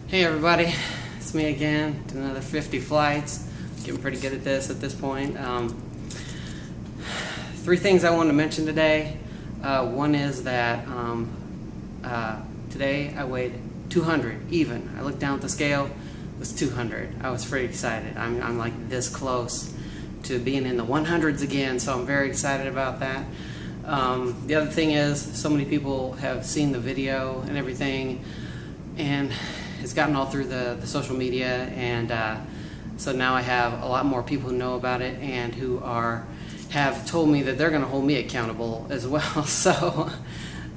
Hey everybody, it's me again, doing another 50 flights. Getting pretty good at this point. Three things I wanted to mention today. One is that today I weighed 200 even. I looked down at the scale, it was 200. I was pretty excited. I'm like this close to being in the 100s again, so I'm very excited about that. The other thing is, so many people have seen the video and everything, and it's gotten all through the social media, and so now I have a lot more people who know about it and who have told me that they're going to hold me accountable as well. So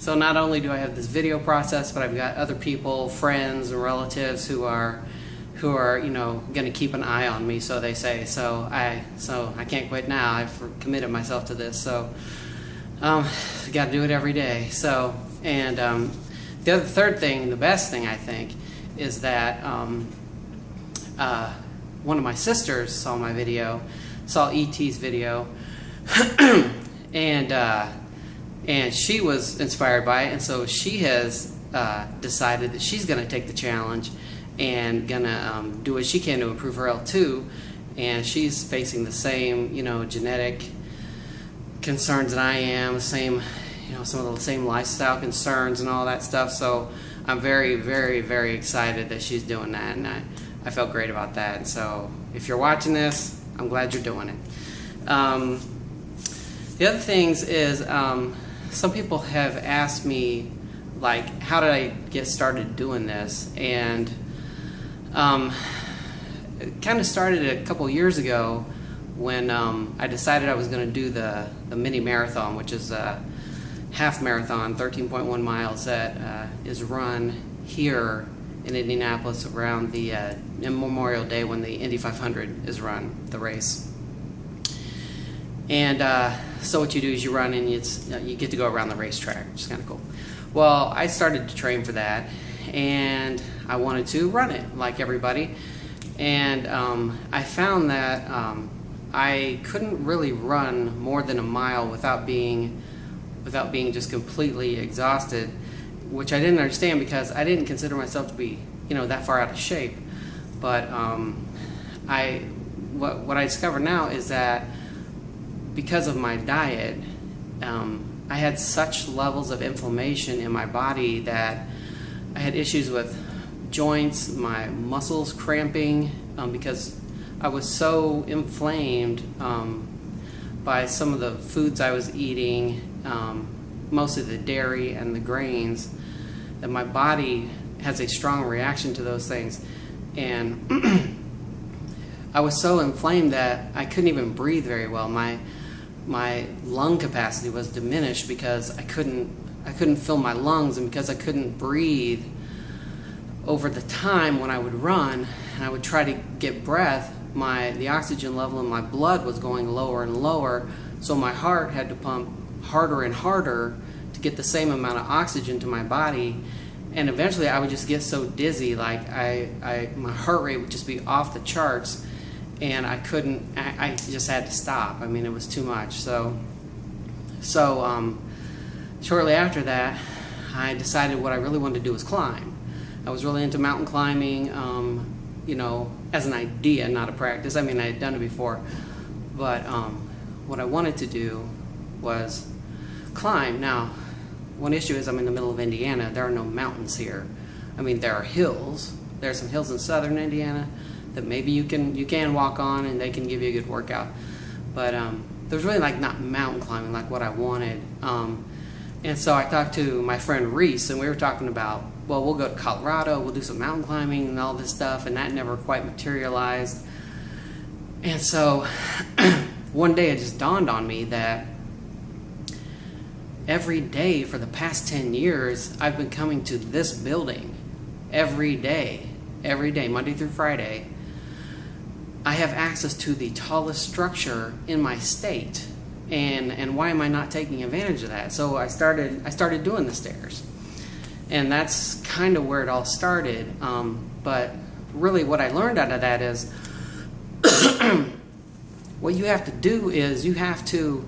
not only do I have this video process, but I've got other people, friends and relatives who are going to keep an eye on me, so they say. So I can't quit now. I've committed myself to this. So got to do it every day. So the third thing, the best thing I think, is that one of my sisters saw my video, saw E.T.'s video, and she was inspired by it, and so she has decided that she's going to take the challenge and going to do what she can to improve her L2, and she's facing the same, genetic concerns that I am, some of the same lifestyle concerns and all that stuff. So I'm very, very, very excited that she's doing that, and I felt great about that. And so if you're watching this, I'm glad you're doing it. The other things is some people have asked me, like, how did I get started doing this? And it kind of started a couple years ago when I decided I was going to do the mini marathon, which is half marathon, 13.1 miles, that is run here in Indianapolis around the Memorial Day when the Indy 500 is run, the race. And so what you do is you run and you get to go around the racetrack, which is kind of cool. Well, I started to train for that, and I wanted to run it like everybody. And I found that I couldn't really run more than a mile without being just completely exhausted, which I didn't understand because I didn't consider myself to be, that far out of shape. But what I discover now is that because of my diet, I had such levels of inflammation in my body that I had issues with joints, my muscles cramping, because I was so inflamed by some of the foods I was eating, mostly the dairy and the grains, that my body has a strong reaction to those things. And I was so inflamed that I couldn't even breathe very well. My lung capacity was diminished because I couldn't fill my lungs, and because I couldn't breathe over the time when I would run and I would try to get breath, the oxygen level in my blood was going lower and lower, so my heart had to pump harder and harder to get the same amount of oxygen to my body. And eventually I would just get so dizzy, like my heart rate would just be off the charts, and I just had to stop. I mean, it was too much. So shortly after that, I decided what I really wanted to do was climb. I was really into mountain climbing, as an idea, not a practice. I mean, I had done it before, but what I wanted to do was climb. Now, one issue is I'm in the middle of Indiana. There are no mountains here. I mean, there are hills. There are some hills in southern Indiana that maybe you can walk on, and they can give you a good workout. But there's really not mountain climbing like what I wanted. And so I talked to my friend Reese, and we were talking about, well, we'll go to Colorado, we'll do some mountain climbing and all this stuff, and that never quite materialized. And so one day it just dawned on me that every day for the past 10 years, I've been coming to this building every day, Monday through Friday. I have access to the tallest structure in my state, and why am I not taking advantage of that? So I started doing the stairs, and that's kind of where it all started. But really what I learned out of that is what you have to do is you have to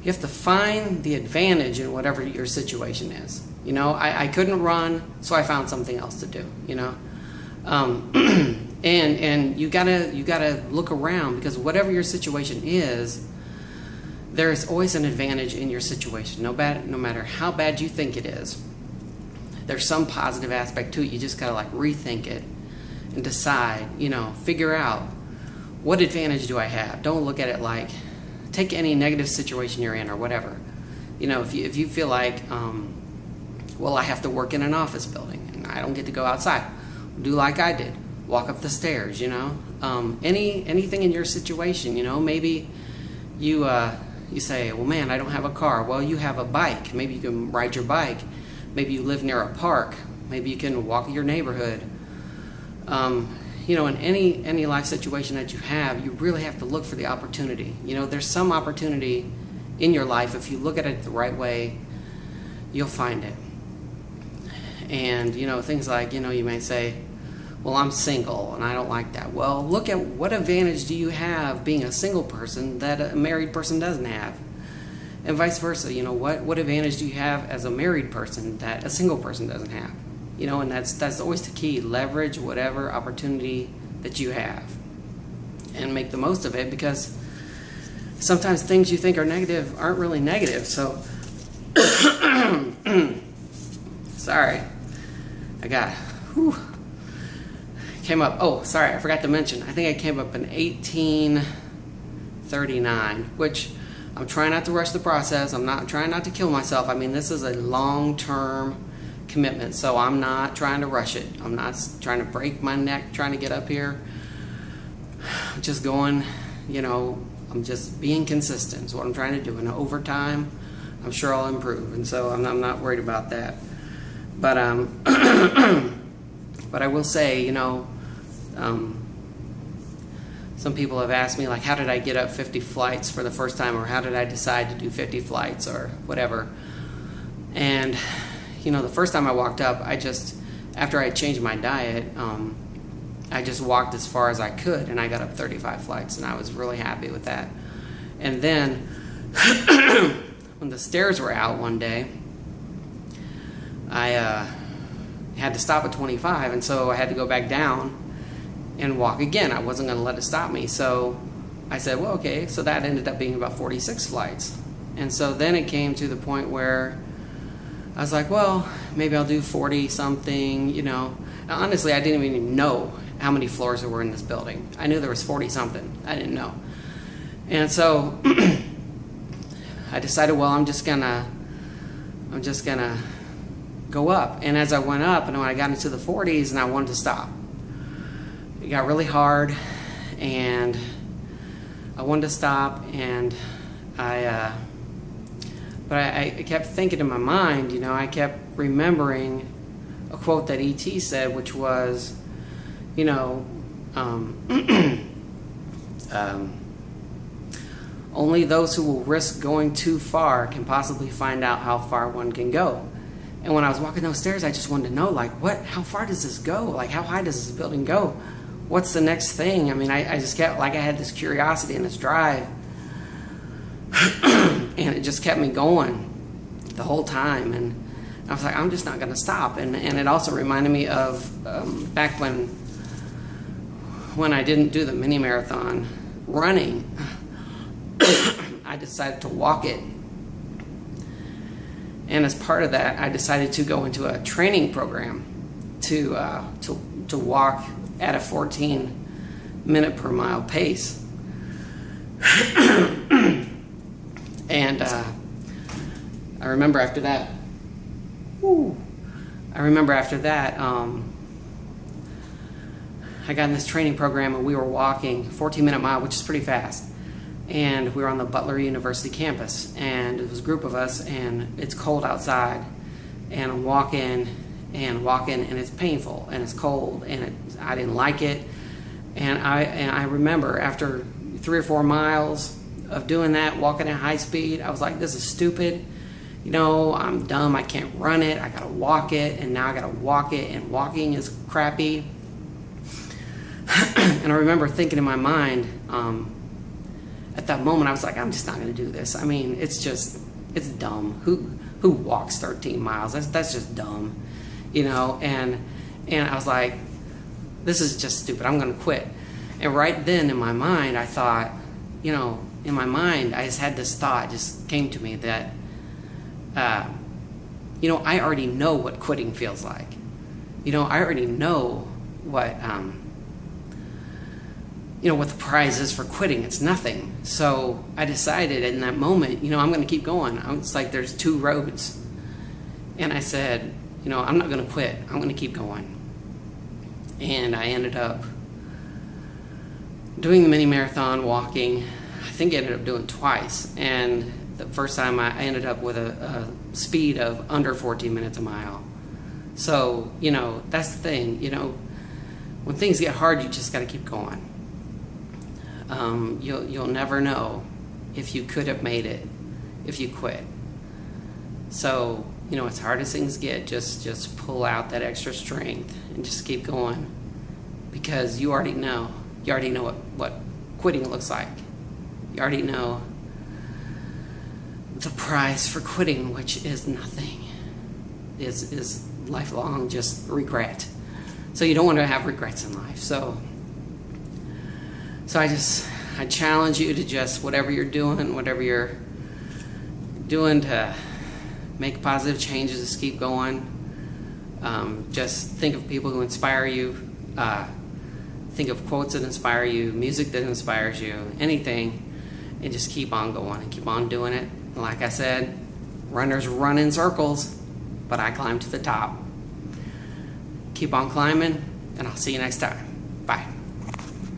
find the advantage in whatever your situation is. I couldn't run, so I found something else to do. And you gotta look around, because whatever your situation is, there is always an advantage in your situation. No matter how bad you think it is, there's some positive aspect to it. You just gotta like rethink it and decide. Figure out, what advantage do I have? Don't look at it like, take any negative situation you're in or whatever. If you feel like, well, I have to work in an office building and I don't get to go outside, do like I did. Walk up the stairs, anything in your situation, maybe you say, well, man, I don't have a car. Well, you have a bike. Maybe you can ride your bike. Maybe you live near a park. Maybe you can walk your neighborhood. In any life situation that you have, you really have to look for the opportunity. There's some opportunity in your life. If you look at it the right way, you'll find it. And, things like, you may say, well, I'm single and I don't like that. Well, look at what advantage do you have being a single person that a married person doesn't have? And vice versa, what advantage do you have as a married person that a single person doesn't have? And that's always the key. Leverage whatever opportunity that you have and make the most of it, because sometimes things you think are negative aren't really negative. So, sorry, I got, came up, oh, sorry, I forgot to mention, I think I came up in 1839, which I'm trying not to rush the process. I'm trying not to kill myself. I mean, this is a long-term commitment, so I'm not trying to rush it. I'm not trying to break my neck trying to get up here. I'm just going, I'm just being consistent is what I'm trying to do. And over time, I'm sure I'll improve, and so I'm not worried about that. But but I will say, some people have asked me, like, how did I get up 50 flights for the first time, or how did I decide to do 50 flights or whatever? And, the first time I walked up, after I changed my diet, I just walked as far as I could, and I got up 35 flights, and I was really happy with that. And then, when the stairs were out one day, I had to stop at 25, and so I had to go back down and walk again. I wasn't going to let it stop me. So I said, well, okay, so that ended up being about 46 flights. And so then it came to the point where I was like, well, maybe I'll do 40 something, Now, honestly, I didn't even know how many floors there were in this building. I knew there was 40 something. I didn't know. And so I decided, well, I'm just gonna go up. And as I went up, and when I got into the 40s, and I wanted to stop, it got really hard, and I wanted to stop, and I kept thinking in my mind, I kept remembering a quote that E.T. said, which was, only those who will risk going too far can possibly find out how far one can go. And when I was walking those stairs, I just wanted to know, like, how far does this go? Like, how high does this building go? What's the next thing? I mean, I just kept, like, I had this curiosity and this drive. And it just kept me going the whole time. And I was like, I'm just not going to stop. And it also reminded me of back when I didn't do the mini marathon running, I decided to walk it. And as part of that, I decided to go into a training program to walk at a 14-minute per mile pace. And I remember after that, I got in this training program, and we were walking 14-minute mile, which is pretty fast. And we were on the Butler University campus, and it was a group of us, and it's cold outside, and I'm walking, and it's painful, and it's cold, and I didn't like it. And I remember after 3 or 4 miles of doing that, walking at high speed, I was like, this is stupid. I'm dumb. I can't run it. I gotta walk it, and now I gotta walk it, and walking is crappy. And I remember thinking in my mind, at that moment, I was like, I'm just not going to do this. I mean, it's dumb. Who walks 13 miles? That's just dumb, And I was like, this is just stupid. I'm going to quit. And right then in my mind, I thought, in my mind, I just had this thought just came to me that, I already know what quitting feels like. I already know what, what the prize is for quitting. It's nothing. So I decided in that moment, I'm going to keep going. It's like there's two roads. And I said, I'm not going to quit. I'm going to keep going. And I ended up doing the mini marathon, walking. I think I ended up doing twice. And the first time I ended up with a speed of under 14 minutes a mile. So, that's the thing. When things get hard, you just got to keep going. You'll never know if you could have made it if you quit. So, as hard as things get, just pull out that extra strength and just keep going, because you already know. You already know what quitting looks like. You already know the price for quitting, which is nothing. Is lifelong just regret. So you don't want to have regrets in life. So I challenge you to just whatever you're doing to make positive changes, just keep going. Just think of people who inspire you. Think of quotes that inspire you, music that inspires you, anything, and just keep on going and keep on doing it. And like I said, runners run in circles, but I climb to the top. Keep on climbing, and I'll see you next time.